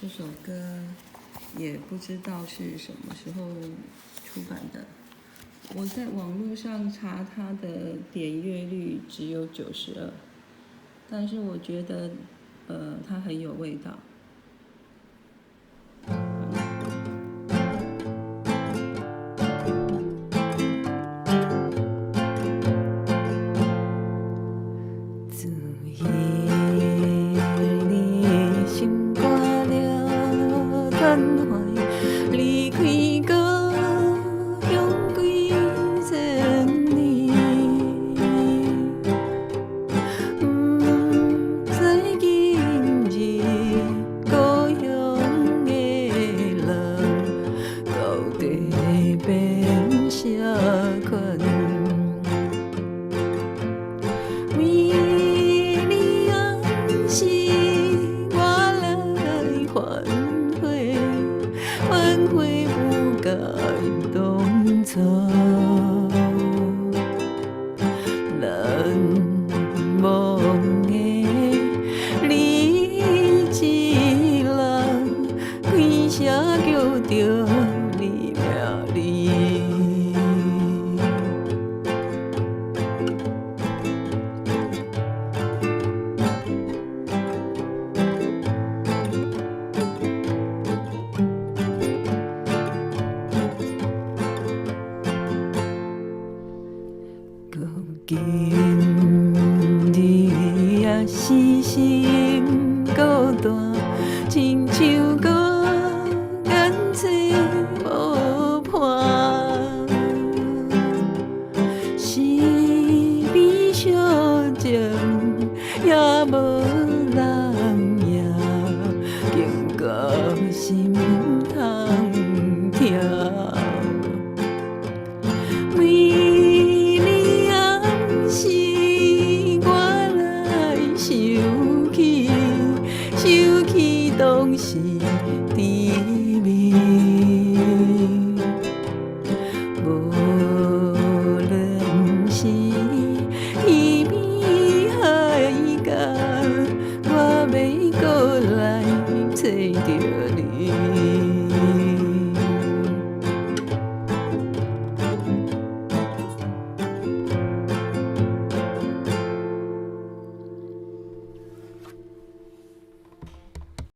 这首歌也不知道是什么时候出版的。我在网络上查它的点阅率只有92，但是我觉得，它很有味道。离开故乡几千年，不知今日故乡的人到底变啥款？每年暗时我来反悔。反悔不该当初，难忘的你一人，开声叫着你名字。今日也是心孤单，亲像搁眼找无伴，是悲伤情也无人赢，经过心通疼。想起当时。